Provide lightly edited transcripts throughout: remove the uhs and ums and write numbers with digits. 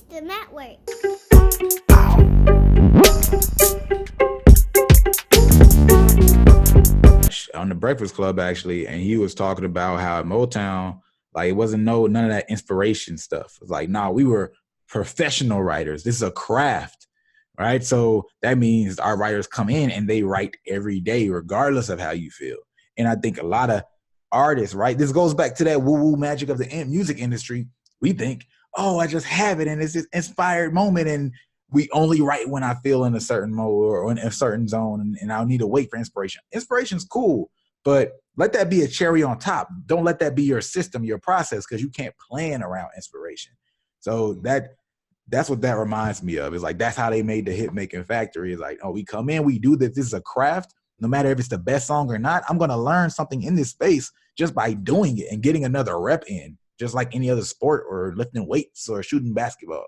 the network. On the Breakfast Club, actually, and he was talking about how at Motown, like, it wasn't none of that inspiration stuff. It's like, nah, we were professional writers. This is a craft, right? So that means our writers come in and they write every day, regardless of how you feel. And I think a lot of artists, right? This goes back to that woo-woo magic of the music industry. We think, oh, I just have it and it's this inspired moment, and we only write when I feel in a certain mode or in a certain zone, and I'll need to wait for inspiration. Inspiration's cool, but let that be a cherry on top. Don't let that be your system, your process, because you can't plan around inspiration. So that's what that reminds me of. It's like, that's how they made the hit making factory. It's like, oh, we come in, we do this. This is a craft. No matter if it's the best song or not, I'm going to learn something in this space just by doing it and getting another rep in, just like any other sport or lifting weights or shooting basketball.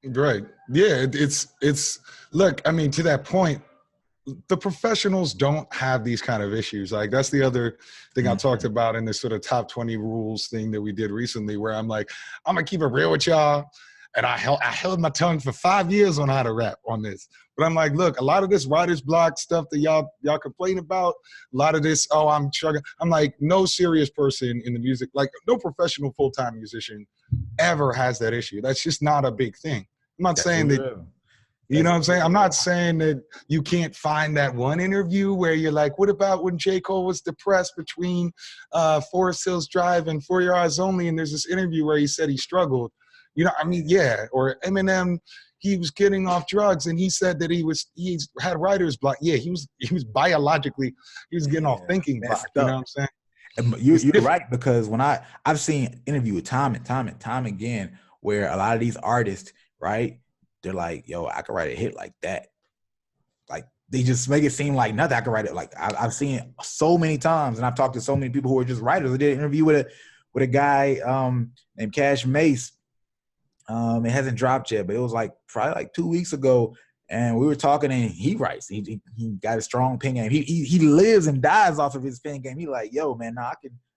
Right. Yeah. It's look, I mean, to that point, the professionals don't have these kind of issues. Like, that's the other thing I talked about in this sort of top 20 rules thing that we did recently, where I'm like, I'm going to keep it real with y'all. And I held my tongue for 5 years on how to rap on this. But I'm like, look, a lot of this writer's block stuff that y'all complain about, a lot of this, oh, I'm struggling. I'm like, no serious person in the music, like no professional full-time musician ever has that issue. That's just not a big thing. I'm not saying that, you know what I'm saying? I'm not saying that you can't find that one interview where you're like, what about when J. Cole was depressed between Forest Hills Drive and For Your Eyes Only? And there's this interview where he said he struggled. You know, I mean, yeah. Or Eminem, he was getting off drugs and he said that he had writer's block. Yeah, he was biologically, he was getting off thinking block. You know what I'm saying? And you're right, because when I've seen interview with time and time again, where a lot of these artists, right, they're like, yo, I could write a hit like that. Like, they just make it seem like nothing. I could write it. Like, I've seen it so many times, and I've talked to so many people who are just writers. I did an interview with a guy named Cash Mace. It hasn't dropped yet, but it was like probably like 2 weeks ago, and we were talking, and he writes. He got a strong pen game. He lives and dies off of his pen game. He like, yo, man, nah,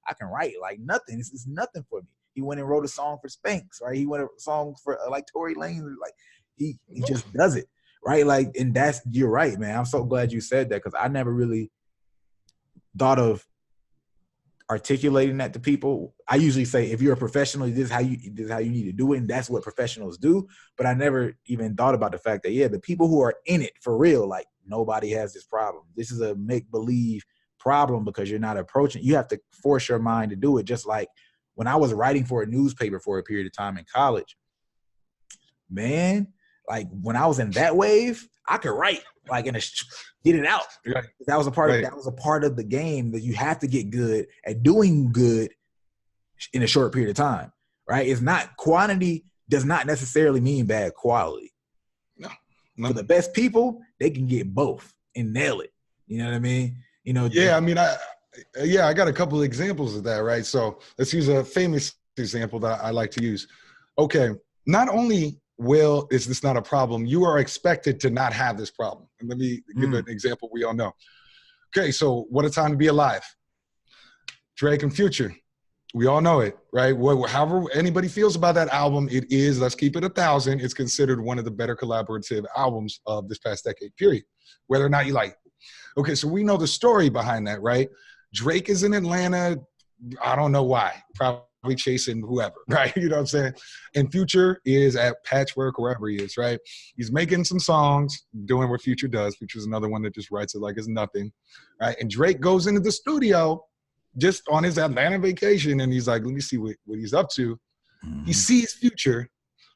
I can write like nothing. It's nothing for me. He went and wrote a song for Spanx, right? He went a song for like Tory Lanez. Like, he just does it, right? Like, and you're right, man. I'm so glad you said that, because I never really thought of articulating that to people. I usually say, if you're a professional, this is how you need to do it, and that's what professionals do. But I never even thought about the fact that, yeah, the people who are in it for real, like, nobody has this problem. This is a make-believe problem because you're not approaching. You have to force your mind to do it. Just like when I was writing for a newspaper for a period of time in college, man, like, when I was in that wave, I could write like get it out. Right. That was a part of the game, that you have to get good at doing good in a short period of time, right? It's not, quantity does not necessarily mean bad quality. No. For the best people, they can get both and nail it. You know what I mean? You know. Yeah, I mean, I got a couple of examples of that, right? So let's use a famous example that I like to use. Okay, not only is this not a problem, you are expected to not have this problem. And let me give an example we all know. Okay, so What a Time to Be Alive. Drake and Future. We all know it, right? However anybody feels about that album, it is, let's keep it 1,000, it's considered one of the better collaborative albums of this past decade, period. Whether or not you like it. Okay, so we know the story behind that, right? Drake is in Atlanta, I don't know why, probably chasing whoever, right? You know what I'm saying? And Future is at Patchwork, wherever he is, right? He's making some songs, doing what Future does. Future's another one that just writes it like it's nothing, right? And Drake goes into the studio just on his Atlanta vacation, and he's like, let me see what he's up to. He sees Future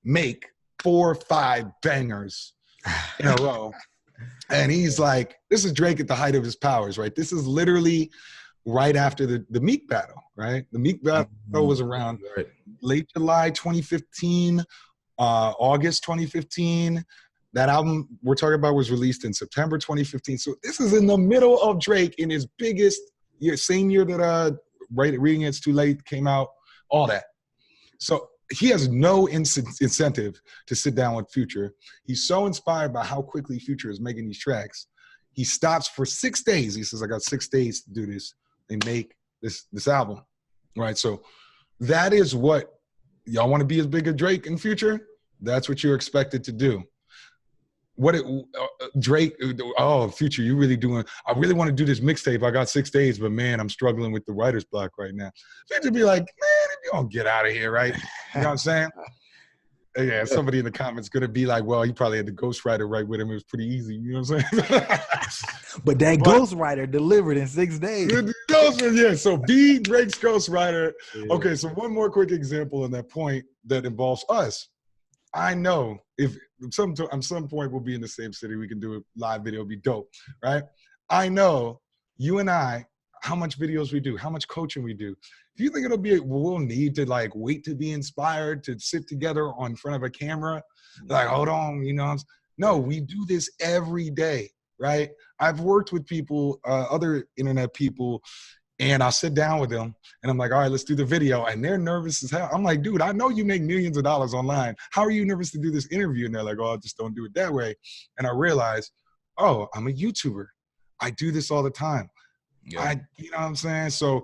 make 4 or 5 bangers in a row. And he's like, this is Drake at the height of his powers, right? This is literally right after the Meek battle, right? The Meek battle was around late July 2015, August 2015. That album we're talking about was released in September 2015. So this is in the middle of Drake in his biggest year, same year that Reading It's Too Late came out, all that. So he has no incentive to sit down with Future. He's so inspired by how quickly Future is making these tracks. He stops for 6 days. He says, I got 6 days to do this and make this album, right? So that is what, y'all want to be as big as Drake in Future? That's what you're expected to do. Drake, oh, Future, you really doing, I really want to do this mixtape. I got 6 days, but man, I'm struggling with the writer's block right now. Future be like, man, if you don't get out of here, right? You know what I'm saying? Yeah, somebody in the comments going to be like, well, he probably had the ghostwriter right with him. It was pretty easy. You know what I'm saying? But that ghostwriter delivered in 6 days. Yeah, so be Drake's ghostwriter. Yeah. Okay, so one more quick example on that point that involves us. I know if at some point we'll be in the same city, we can do a live video, it'll be dope, right? I know you and I, how much videos we do, how much coaching we do. Do you think we'll need to like wait to be inspired to sit together in front of a camera? Like, hold on, you know? No, we do this every day, right? I've worked with people, other internet people, and I'll sit down with them and I'm like, all right, let's do the video. And they're nervous as hell. I'm like, dude, I know you make millions of dollars online. How are you nervous to do this interview? And they're like, oh, I just don't do it that way. And I realized, oh, I'm a YouTuber. I do this all the time. Yeah. You know what I'm saying? So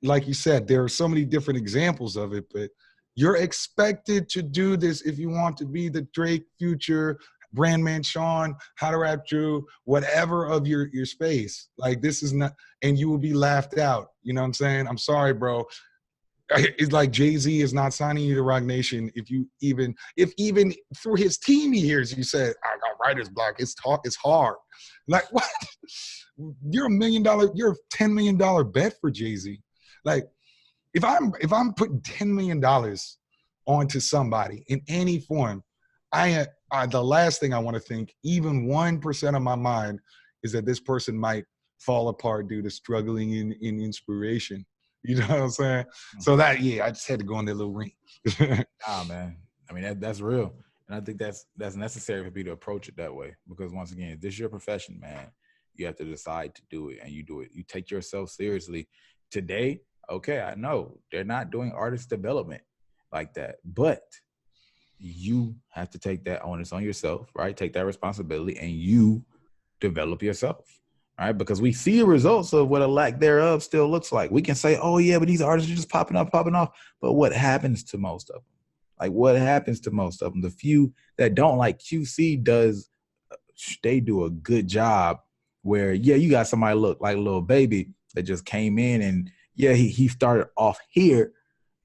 like you said, there are so many different examples of it, but you're expected to do this if you want to be the Drake, Future, Brandman Sean, How to Rap Drew, whatever of your space. Like this is not, and you will be laughed out. You know what I'm saying? I'm sorry, bro. It's like Jay-Z is not signing you to Rock Nation if even through his team he hears you say, I got writer's block. It's hard. Like what? You're you're a $10 million bet for Jay-Z. Like if I'm putting $10 million onto somebody in any form, the last thing I want to think, even 1% of my mind, is that this person might fall apart due to struggling in inspiration. You know what I'm saying? So I just had to go in that little ring. Nah, man. I mean, that's real. And I think that's necessary for me to approach it that way. Because once again, if this is your profession, man, you have to decide to do it, and you do it. You take yourself seriously. Today, okay, I know they're not doing artist development like that, but you have to take that onus on yourself, right? Take that responsibility and you develop yourself, right? Because we see the results of what a lack thereof still looks like. We can say, oh yeah, but these artists are just popping off. But what happens to most of them? Like what happens to most of them? The few that don't, like QC does, they do a good job where, yeah, you got somebody look like Lil Baby that just came in and yeah, he started off here,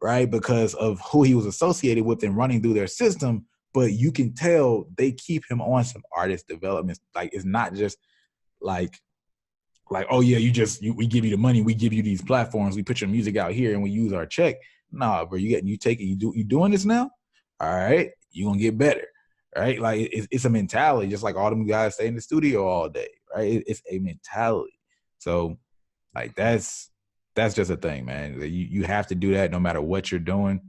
right, because of who he was associated with and running through their system. But you can tell they keep him on some artist development. Like it's not just like oh yeah, we give you the money, we give you these platforms, we put your music out here and we use our check. Nah, bro, you doing this now? All right, you're gonna get better, right? Like it's a mentality, just like all them guys stay in the studio all day, right? It's a mentality. So like that's just a thing, man. You have to do that no matter what you're doing.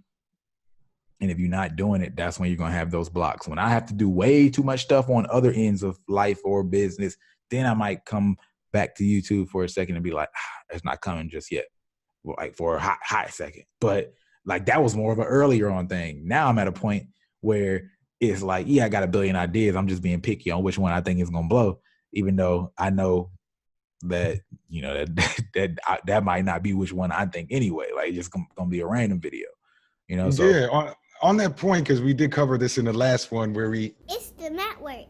And if you're not doing it, that's when you're going to have those blocks. When I have to do way too much stuff on other ends of life or business, then I might come back to YouTube for a second and be like, it's not coming just yet. Well, like for a hot second. But like that was more of an earlier on thing. Now I'm at a point where it's like, yeah, I got a billion ideas. I'm just being picky on which one I think is going to blow, even though I know that, you know, that might not be which one I think anyway. Like it's just gonna be a random video, you know. So yeah, on that point, because we did cover this in the last one where it's the network.